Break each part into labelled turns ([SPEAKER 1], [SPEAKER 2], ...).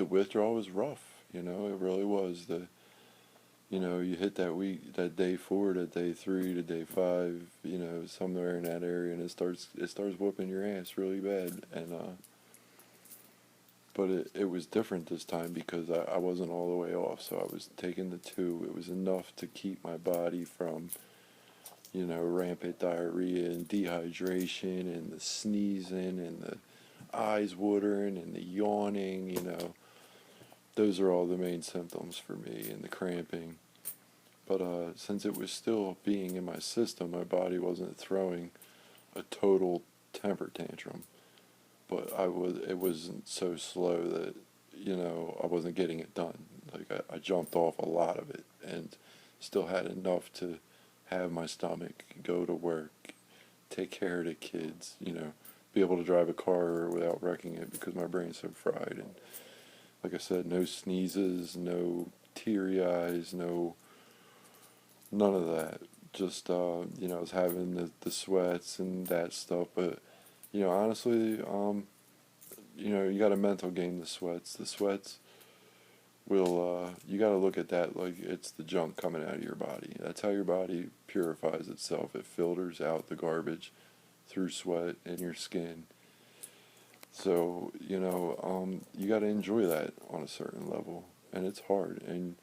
[SPEAKER 1] the withdrawal was rough. You know, it really was. You hit that week, that day 4 to day 3 to day 5, somewhere in that area, and it starts whooping your ass really bad. And but it was different this time because I wasn't all the way off, so I was taking the 2. It was enough to keep my body from, rampant diarrhea and dehydration and the sneezing and the eyes watering and the yawning. Those are all the main symptoms for me, and the cramping. But since it was still being in my system, my body wasn't throwing a total temper tantrum. But it wasn't so slow that, I wasn't getting it done. Like, I jumped off a lot of it and still had enough to have my stomach, go to work, take care of the kids, be able to drive a car without wrecking it because my brain's so fried. And like I said, no sneezes, no teary eyes, none of that. Just, I was having the sweats and that stuff. But, honestly, you got a mental game, the sweats. The sweats will, you got to look at that like it's the junk coming out of your body. That's how your body purifies itself. It filters out the garbage through sweat in your skin. So, you got to enjoy that on a certain level. And it's hard. And,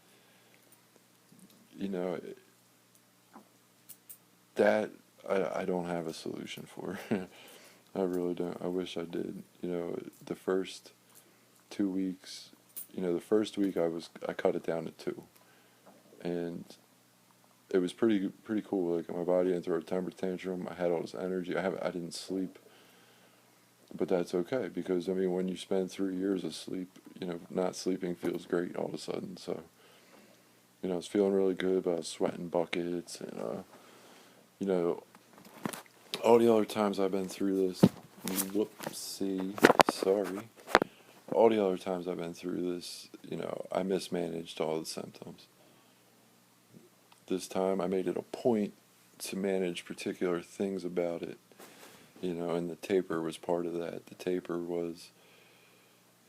[SPEAKER 1] that I don't have a solution for. I really don't. I wish I did. The first 2 weeks, the first week I cut it down to 2. And it was pretty cool. Like, my body didn't throw a temper tantrum. I had all this energy. I didn't sleep. But that's okay, because, when you spend 3 years of sleep, not sleeping feels great all of a sudden. So, I was feeling really good, but I was sweating buckets. And, all the other times I've been through this, sorry. All the other times I've been through this, I mismanaged all the symptoms. This time I made it a point to manage particular things about it, and the taper was part of that. The taper was,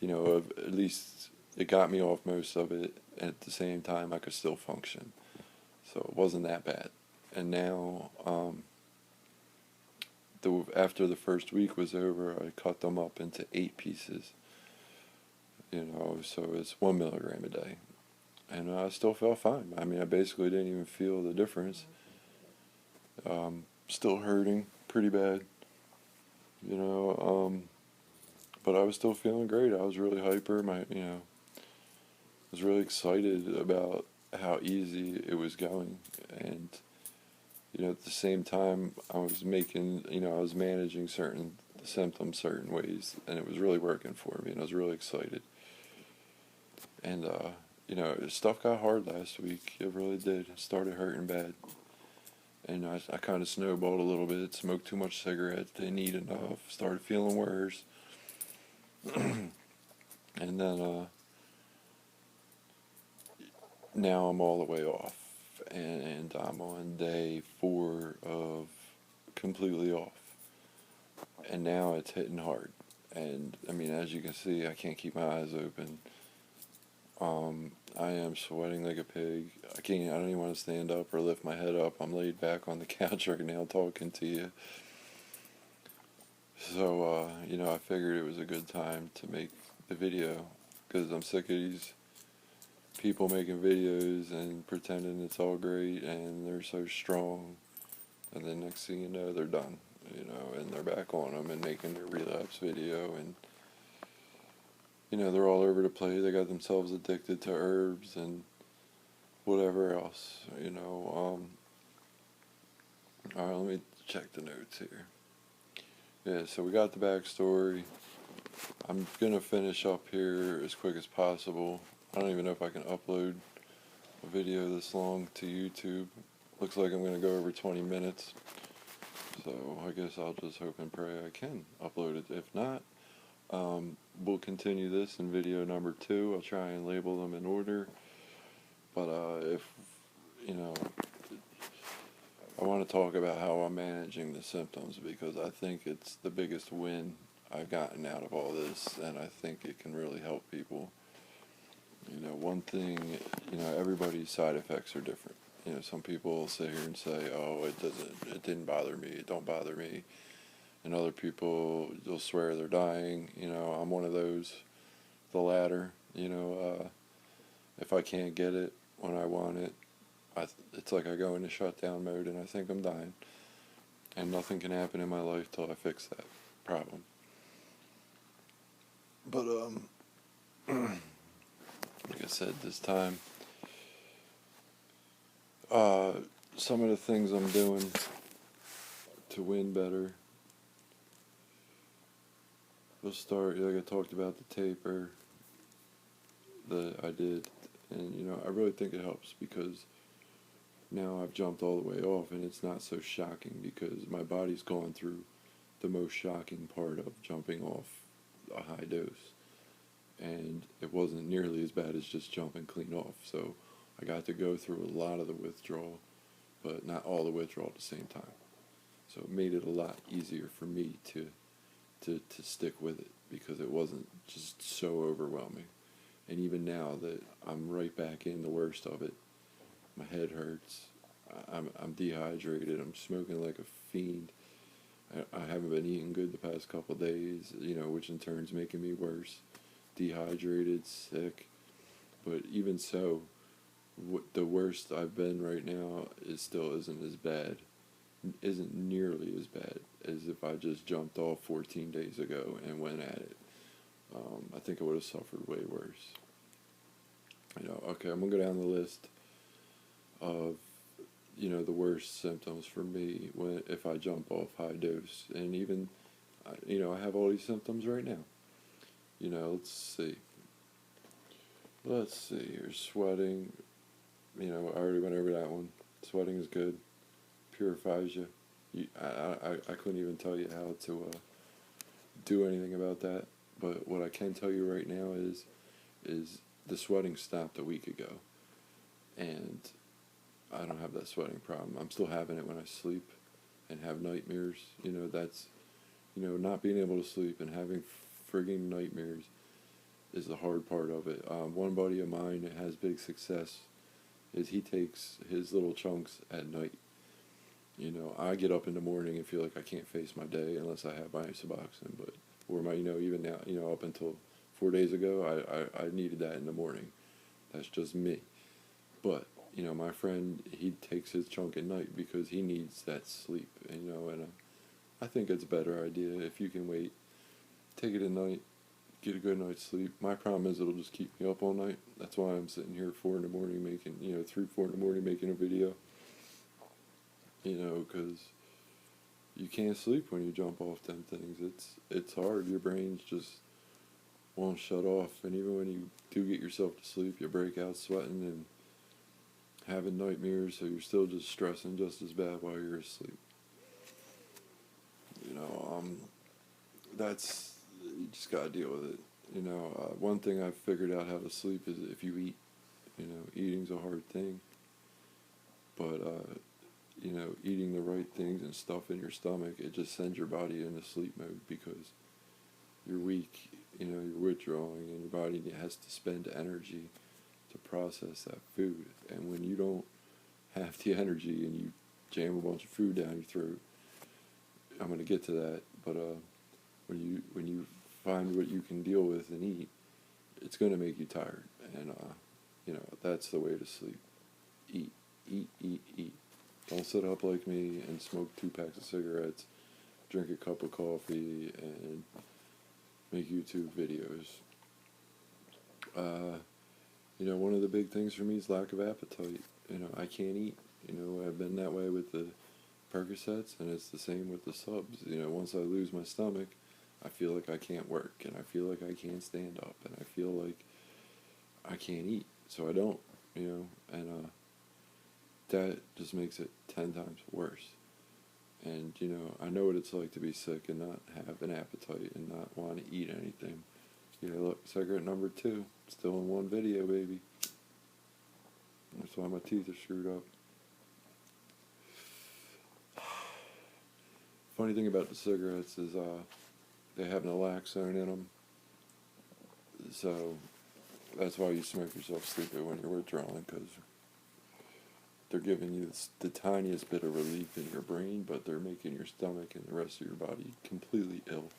[SPEAKER 1] at least it got me off most of it, and at the same time I could still function. So it wasn't that bad. And now, after the first week was over, I cut them up into 8 pieces. So it's 1 milligram a day. And I still felt fine. I basically didn't even feel the difference. Still hurting pretty bad. But I was still feeling great. I was really hyper. Was really excited about how easy it was going. And, at the same time, I was managing certain symptoms certain ways, and it was really working for me, and I was really excited. And, stuff got hard last week. It really did. It started hurting bad. And I kind of snowballed a little bit, smoked too much cigarettes, didn't eat enough, started feeling worse. And then, now I'm all the way off. And I'm on day 4 of completely off. And now it's hitting hard. And, as you can see, I can't keep my eyes open. I am sweating like a pig. I don't even want to stand up or lift my head up. I'm laid back on the couch right now talking to you. So, I figured it was a good time to make the video, because I'm sick of these people making videos and pretending it's all great and they're so strong, and then next thing you know, they're done, and they're back on them and making their relapse video, and they're all over the place. They got themselves addicted to herbs and whatever else, Alright, let me check the notes here. Yeah, so we got the backstory. I'm going to finish up here as quick as possible. I don't even know if I can upload a video this long to YouTube. Looks like I'm going to go over 20 minutes. So I guess I'll just hope and pray I can upload it. If not, we'll continue this in video number 2. I'll try and label them in order. But if, I want to talk about how I'm managing the symptoms, because I think it's the biggest win I've gotten out of all this, and I think it can really help people. One thing, everybody's side effects are different. Some people will sit here and say, "Oh, it didn't bother me. It don't bother me," and other people, they'll swear they're dying. I'm one of those, the latter. If I can't get it when I want it, it's like I go into shutdown mode and I think I'm dying, and nothing can happen in my life till I fix that problem. But like I said, this time, some of the things I'm doing to win better. We'll start, like I talked about the taper that I did, and I really think it helps because now I've jumped all the way off and it's not so shocking because my body's gone through the most shocking part of jumping off a high dose, and it wasn't nearly as bad as just jumping clean off. So I got to go through a lot of the withdrawal, but not all the withdrawal at the same time. So it made it a lot easier for me to stick with it because it wasn't just so overwhelming. And even now that I'm right back in the worst of it, my head hurts, I'm dehydrated, I'm smoking like a fiend. I haven't been eating good the past couple of days, which in turn is making me worse, dehydrated, sick. But even so, the worst I've been right now still isn't nearly as bad as if I just jumped off 14 days ago and went at it. I think I would have suffered way worse. Okay, I'm going to go down the list of, the worst symptoms for me if I jump off high dose. And even, I have all these symptoms right now. Let's see. You're sweating. I already went over that one. Sweating is good. Purifies you. I couldn't even tell you how to do anything about that. But what I can tell you right now is the sweating stopped a week ago. And I don't have that sweating problem. I'm still having it when I sleep and have nightmares. That's, not being able to sleep and having frigging nightmares is the hard part of it. One buddy of mine that has big success is he takes his little chunks at night. I get up in the morning and feel like I can't face my day unless I have my Suboxone, or my, even now, up until 4 days ago, I needed that in the morning. That's just me. But, my friend, he takes his chunk at night because he needs that sleep, and I think it's a better idea if you can wait, take it at night, get a good night's sleep. My problem is it'll just keep me up all night. That's why I'm sitting here 4 in the morning making, 3, 4 in the morning making a video. Because you can't sleep when you jump off them things. It's hard. Your brains just won't shut off. And even when you do get yourself to sleep, you break out sweating and having nightmares, so you're still just stressing just as bad while you're asleep. That's, you just gotta deal with it. One thing I've figured out how to sleep is if you eat. Eating's a hard thing. But, eating the right things and stuff in your stomach, it just sends your body into sleep mode because you're weak, you're withdrawing, and your body has to spend energy to process that food. And when you don't have the energy and you jam a bunch of food down your throat, I'm going to get to that, but when you find what you can deal with and eat, it's going to make you tired. And, that's the way to sleep. Eat, eat, eat, eat. Don't sit up like me and smoke 2 packs of cigarettes, drink a cup of coffee, and make YouTube videos. One of the big things for me is lack of appetite. I can't eat. I've been that way with the Percocets, and it's the same with the subs. Once I lose my stomach, I feel like I can't work, and I feel like I can't stand up, and I feel like I can't eat. So I don't, and that just makes it 10 times worse. And, I know what it's like to be sick and not have an appetite and not want to eat anything. Look, cigarette number 2, still in one video, baby. That's why my teeth are screwed up. Funny thing about the cigarettes is they have naloxone in them. So That's why you smoke yourself stupid when you're withdrawing, because they're giving you the tiniest bit of relief in your brain, but they're making your stomach and the rest of your body completely ill.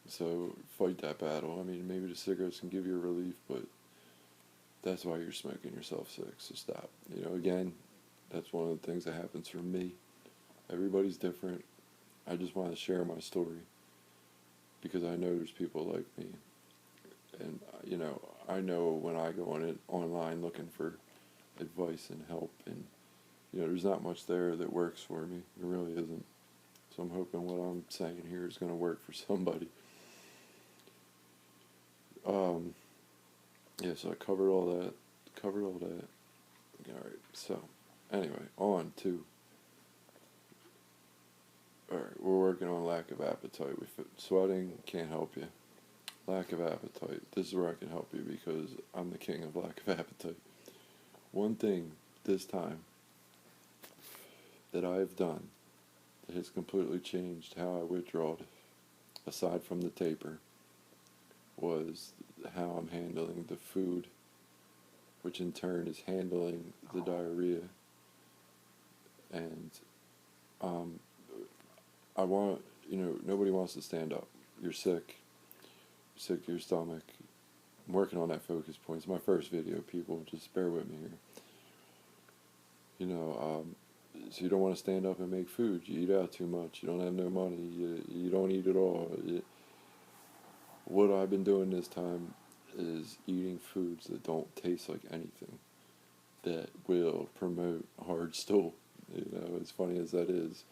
[SPEAKER 1] So fight that battle. I mean, maybe the cigarettes can give you a relief, but that's why you're smoking yourself sick, so stop. Again, that's one of the things that happens for me. Everybody's different. I just want to share my story because I know there's people like me. And, I know when I go on it online looking for advice and help, and, there's not much there that works for me. There really isn't. So I'm hoping what I'm saying here is going to work for somebody. Yeah, so I covered all that. Alright, so, anyway, on to... Alright, we're working on lack of appetite. Sweating can't help you. Lack of appetite. This is where I can help you because I'm the king of lack of appetite. One thing this time that I've done that has completely changed how I withdraw, aside from the taper, was how I'm handling the food, which in turn is handling the diarrhea. And I want, nobody wants to stand up. You're sick to your stomach. I'm working on that focus point. It's my first video, people. Just bear with me here. So you don't want to stand up and make food. You eat out too much. You don't have no money. You don't eat at all. What I've been doing this time is eating foods that don't taste like anything, that will promote hard stool. As funny as that is.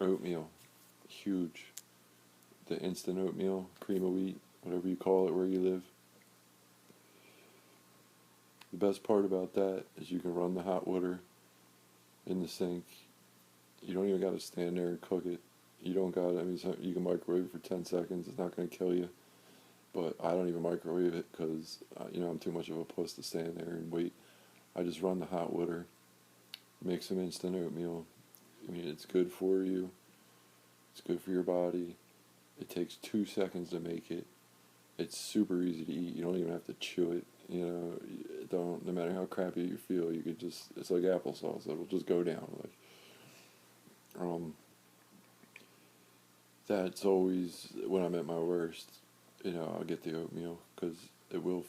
[SPEAKER 1] Oatmeal, huge. The instant oatmeal, cream of wheat, whatever you call it where you live. The best part about that is you can run the hot water in the sink. You don't even got to stand there and cook it. You don't got to, you can microwave it for 10 seconds. It's not going to kill you. But I don't even microwave it because, I'm too much of a puss to stand there and wait. I just run the hot water, make some instant oatmeal. It's good for you. It's good for your body. It takes 2 seconds to make it. It's super easy to eat. You don't even have to chew it. No matter how crappy you feel, you could just, it's like applesauce. It'll just go down. That's always, when I'm at my worst, I'll get the oatmeal because it will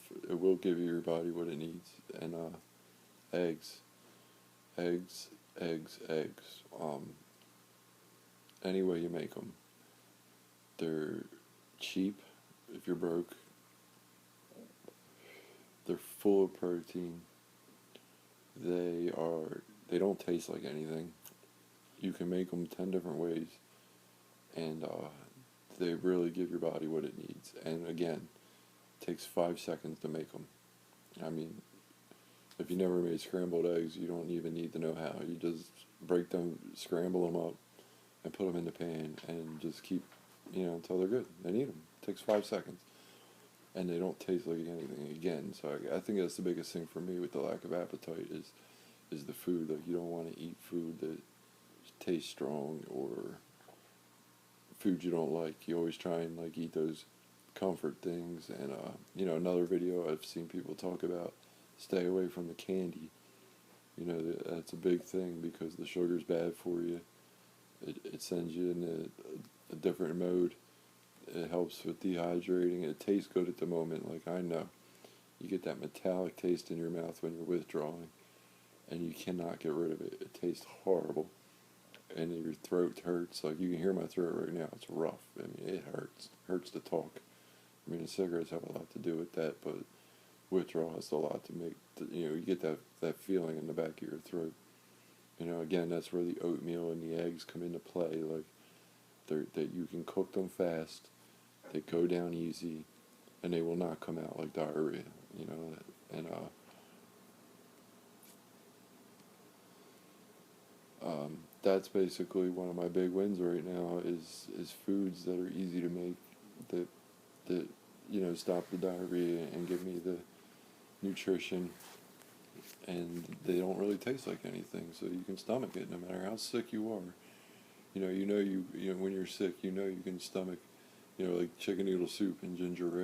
[SPEAKER 1] give your body what it needs. And eggs. Any way you make them. They're cheap if you're broke. They're full of protein. They don't taste like anything. You can make them 10 different ways, and they really give your body what it needs. And again, it takes 5 seconds to make them. If you never made scrambled eggs, you don't even need to know how. You just break them, scramble them up, and put them in the pan, and just keep, until they're good. Then eat them. It takes 5 seconds. And they don't taste like anything again. So I think that's the biggest thing for me with the lack of appetite is the food. Like, you don't want to eat food that tastes strong or food you don't like. You always try and eat those comfort things. And another video I've seen people talk about, stay away from the candy. That's a big thing because the sugar's bad for you. It sends you in a different mode. It helps with dehydrating. It tastes good at the moment. I know. You get that metallic taste in your mouth when you're withdrawing, and you cannot get rid of it. It tastes horrible, and your throat hurts. You can hear my throat right now. It's rough. It hurts. It hurts to talk. The cigarettes have a lot to do with that, but withdrawal has a lot to make. You get that feeling in the back of your throat. Again, that's where the oatmeal and the eggs come into play. That you can cook them fast. They go down easy, and they will not come out like diarrhea, and that's basically one of my big wins right now is foods that are easy to make that stop the diarrhea and give me the nutrition, and they don't really taste like anything, so you can stomach it no matter how sick you are. When you're sick, you can stomach, like chicken noodle soup and ginger ale.